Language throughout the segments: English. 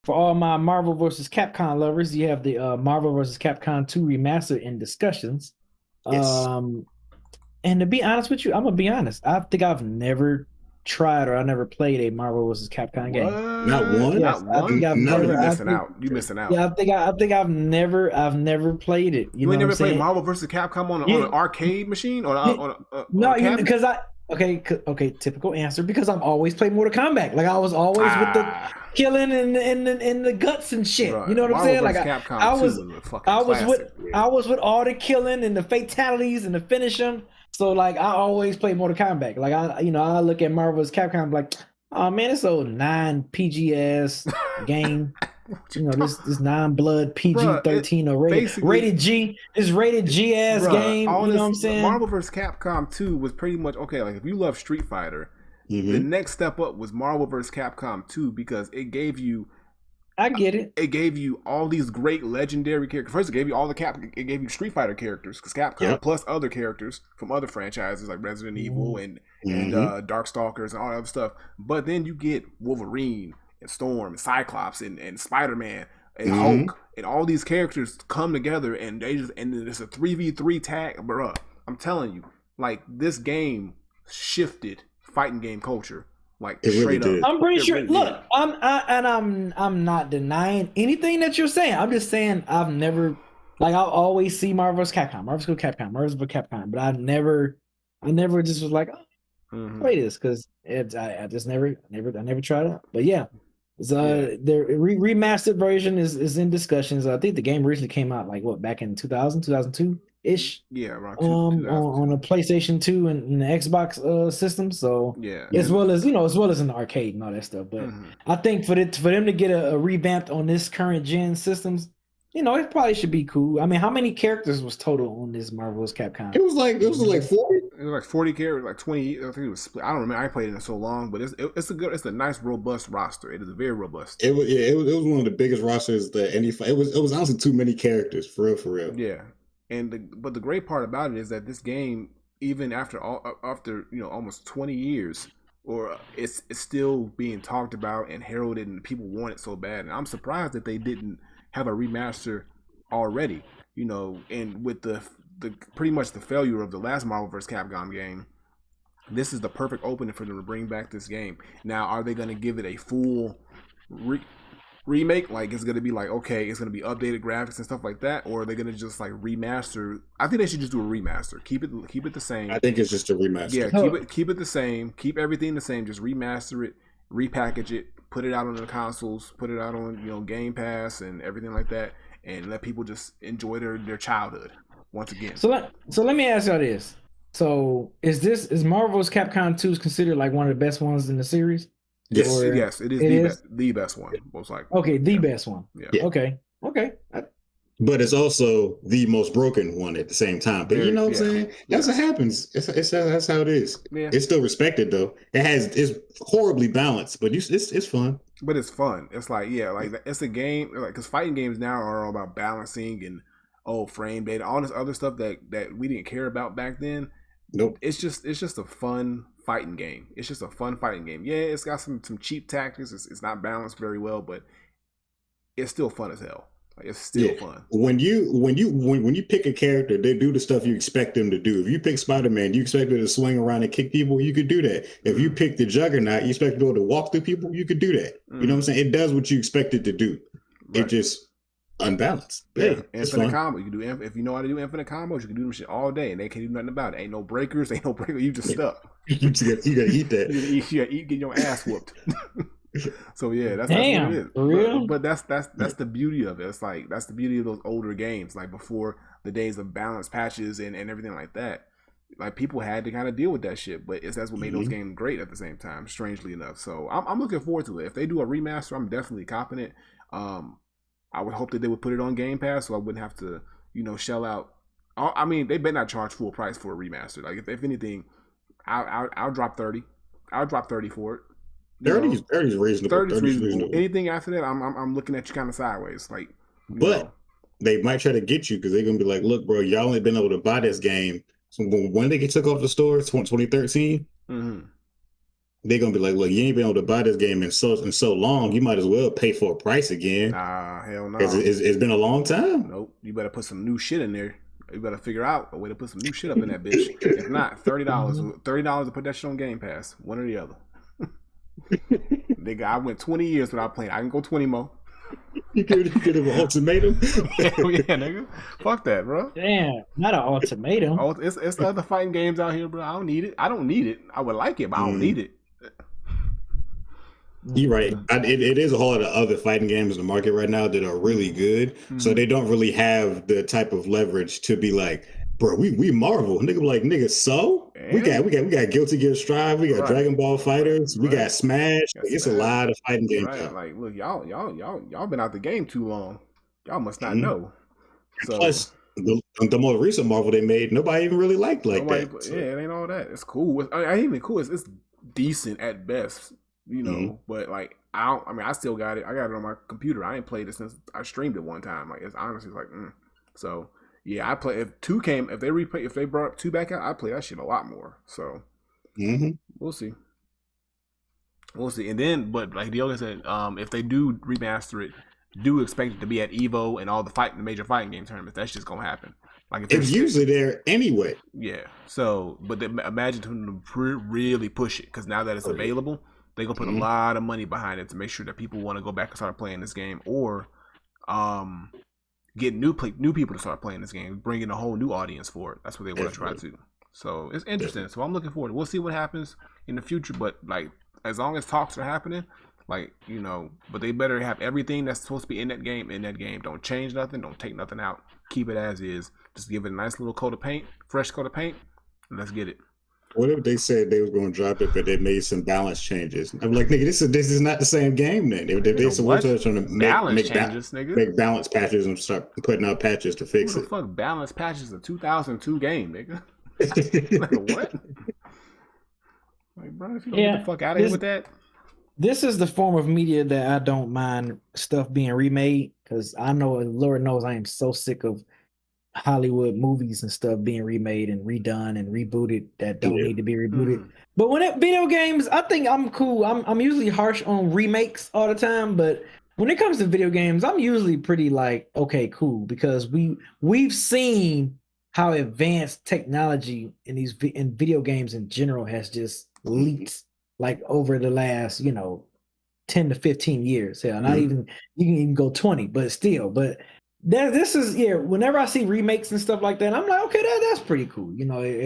For all my Marvel vs. Capcom lovers, you have the Marvel vs. Capcom 2 remaster in discussions. Yes. Um, and to be honest with you, I'm gonna be honest. I think I've never tried or I never played a Marvel vs. Capcom game. Not What? one. Yes, Not I think one? I've Oh, None. you never. I missing think out. You missing out. yeah, I think I've never played it. You You know ain't what I'm never played saying? Marvel vs. Capcom on an You, arcade machine or you, on no, a cabinet? because okay, typical answer because I've always played Mortal Kombat. Like I was always with the Ah, killing and the guts and shit. You bro. know what I'm Marvel saying? Like vs. I, Capcom I 2 was is a fucking I was with classic. I was with all the killing and the fatalities and the finish them. So like I always play Mortal Kombat. Like I look at Marvel's Capcom like, oh man, it's old 9 PGS game. What you You know, talking, this non-blood bro? It PG-13 or rated basically, rated G. This rated G ass bro. game. All You know what this I'm saying? Marvel vs. Capcom 2 was pretty much okay. Like if you love Street Fighter, the Mm-hmm. next step up was Marvel vs. Capcom 2 because I get it. it gave you all these great legendary characters. First, it gave you all it gave you Street Fighter characters because Capcom Yep. plus other characters from other franchises like Resident Evil and Mm-hmm. Darkstalkers and all that other stuff. But then you get Wolverine and Storm and Cyclops and Spider Man and Mm-hmm. Hulk and all these characters come together and it's a 3v3 tag, bro. I'm telling you, like this game shifted fighting game culture, like It really straight up. did. I'm pretty It sure. really did. Look, I'm not denying anything that you're saying. I'm just saying I've never like I'll always see Marvel's Capcom, Marvel's Capcom, but I never just was like, oh, Mm-hmm. play this because I just I never tried it out. But yeah, it's Yeah. the remastered version is in discussions. I think the game recently came out like what back in 2002 ish. Yeah, around On a 2002. PlayStation 2 and the Xbox system. So Yeah, as and well as as well as in the arcade and all that stuff. But mhm. I think for them to get a revamped on this current gen systems, it probably should be cool. I mean, how many characters was total on this Marvel's Capcom? It was like 40. It was like 40 characters, like 20. I think it was split. I don't remember. I played it in so long, but it's a nice robust roster. It is a very robust. It was yeah, it was one of the biggest rosters that it was honestly too many characters for real, for real. Yeah, but the great part about it is that this game, even after almost 20 years, or it's still being talked about and heralded, and people want it so bad. And I'm surprised that they didn't have a remaster already. And with the pretty much the failure of the last Marvel vs. Capcom game, this is the perfect opening for them to bring back this game. Now, are they going to give it a full remake? Like, it's going to be like, okay, it's going to be updated graphics and stuff like that, or are they going to just like remaster? I think they should just do a remaster. Keep it the same. I think it's just a remaster. Yeah, keep it the same. Keep everything the same. Just remaster it, repackage it, put it out on the consoles, put it out on Game Pass and everything like that, and let people just enjoy their childhood once again. So let me ask y'all this. So is Marvel's Capcom 2 is considered like one of the best ones in the series? Yes. Or Yes, it is the best one, most likely. Okay, the best one. Yeah. Okay. But it's also the most broken one at the same time. But you know what I'm Yeah. saying? That's what happens. That's how it is. Yeah. It's still respected though. It's horribly balanced, but it's fun. But it's fun. It's like it's a game because fighting games now are all about balancing and frame data, all this other stuff that we didn't care about back then. Nope. It's just a fun fighting game. It's just a fun fighting game. Yeah, it's got some cheap tactics. It's not balanced very well, but it's still fun as hell. Like, it's still fun. When you pick a character, they do the stuff you expect them to do. If you pick Spider-Man, you expect them to swing around and kick people, you could do that. If you pick the Juggernaut, you expect to be able to walk through people, you could do that. You know what I'm saying? It does what you expect it to do. Right. It just unbalanced. Yeah, infinite combo. You can do if you know how to do infinite combos, you can do them shit all day, and they can't do nothing about it. Ain't no breakers, You just stuck. You gotta eat that. You gotta eat, get your ass whooped. So yeah, that's what it is. For real? But that's the beauty of it. It's like that's the beauty of those older games, like before the days of balance patches and everything like that. Like people had to kind of deal with that shit, but that's what made those games great at the same time. Strangely enough, so I'm looking forward to it. If they do a remaster, I'm definitely copping it. I would hope that they would put it on Game Pass, so I wouldn't have to, shell out. I mean, they better not charge full price for a remaster. Like if anything, I'll drop 30. I'll drop 30 for it. 30 is reasonable. 30 is reasonable. Anything after that, I'm looking at you kind of sideways. Like, but they might try to get you because they're gonna be like, look, bro, y'all only been able to buy this game. So when they took off the store, 2013. Mm-hmm. they're gonna be like, look, you ain't been able to buy this game in so long. You might as well pay for a price again. Nah, hell no. It's been a long time. Nope. You better put some new shit in there. You better figure out a way to put some new shit up in that bitch. If not, $30. $30 to put that shit on Game Pass. One or the other. Nigga, I went 20 years without playing. I can go 20 more. You could have an ultimatum. Yeah, nigga. Fuck that, bro. Damn, not an ultimatum. Oh, it's the other fighting games out here, bro. I don't need it. I don't need it. I would like it, but I don't need it. You're right. It is a whole lot of other fighting games in the market right now that are really good. So they don't really have the type of leverage to be like, bro, we Marvel. Nigga, like, nigga, so we got Guilty Gear Strive, we got Dragon Ball Fighters, we got Smash. Like, it's a lot of fighting games. Right. Like, look, y'all been out the game too long. Y'all must not know. So, plus, the more recent Marvel they made, nobody even really liked that. Yeah, it ain't all that. It's cool. I ain't even cool. It's decent at best, you know. But like, I still got it. I got it on my computer. I ain't played it since I streamed it one time. Like, it's honestly like, so. Yeah, I play. If 2 came, if they brought up 2 back out, I play that shit a lot more. So we'll see. And then, but like Diogo said, if they do remaster it, do expect it to be at Evo and all the major fighting game tournaments. That's just gonna happen. Like, if it's usually there anyway. Yeah. So, but then imagine them to really push it, because now that it's available, they gonna put a lot of money behind it to make sure that people want to go back and start playing this game, or get new people to start playing this game, bringing a whole new audience for it. That's what they want to try to. So it's interesting. So I'm looking forward. We'll see what happens in the future. But like, as long as talks are happening, like, you know, but they better have everything that's supposed to be in that game. Don't change nothing. Don't take nothing out. Keep it as is. Just give it a nice little coat of paint, fresh coat of paint, and let's get it. What if they said they was going to drop it, but they made some balance changes? I'm like, nigga, this is not the same game. Then they trying to make balance patches and start putting out patches to fix it. Who the fuck balance patches a 2002 game, nigga? Like, what? Like, bro, if you don't get the fuck out of here with that. This is the form of media that I don't mind stuff being remade, because I know, Lord knows, I am so sick of Hollywood movies and stuff being remade and redone and rebooted that don't need to be rebooted. But when video games, I think I'm cool. I'm usually harsh on remakes all the time, but when it comes to video games, I'm usually pretty like, okay, cool, because we've seen how advanced technology in video games in general has just leaped, like, over the last 10 to 15 years. Hell, not even, you can even go 20, but still, this is, whenever I see remakes and stuff like that, I'm like, okay, that's pretty cool.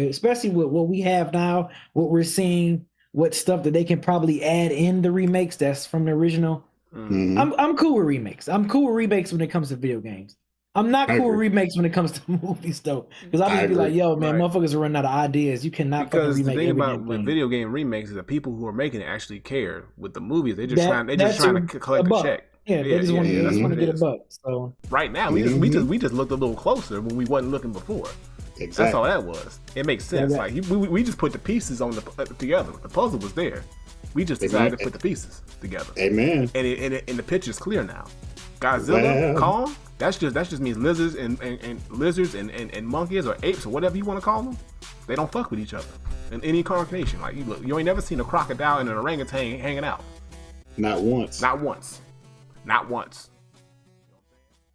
Especially with what we have now, what we're seeing, what stuff that they can probably add in the remakes that's from the original. I'm cool with remakes. I'm cool with remakes when it comes to video games. I'm not cool with remakes when it comes to movies, though, because I'll just be like, yo, man, motherfuckers are running out of ideas. You cannot fucking remake. Because the thing about with video game remakes is that people who are making it actually care. With the movies, they're just trying to collect a check. Yeah, they just want to get a buck. So right now, we just looked a little closer when we wasn't looking before. Exactly. That's all that was. It makes sense. Yeah, like we just put the pieces on together. The puzzle was there. We just decided to put the pieces together. Amen. And the picture's clear now. Godzilla, Kong. That just means lizards and monkeys or apes or whatever you want to call them. They don't fuck with each other in any incarnation. Like, you ain't never seen a crocodile and an orangutan hanging out. Not once. Not once.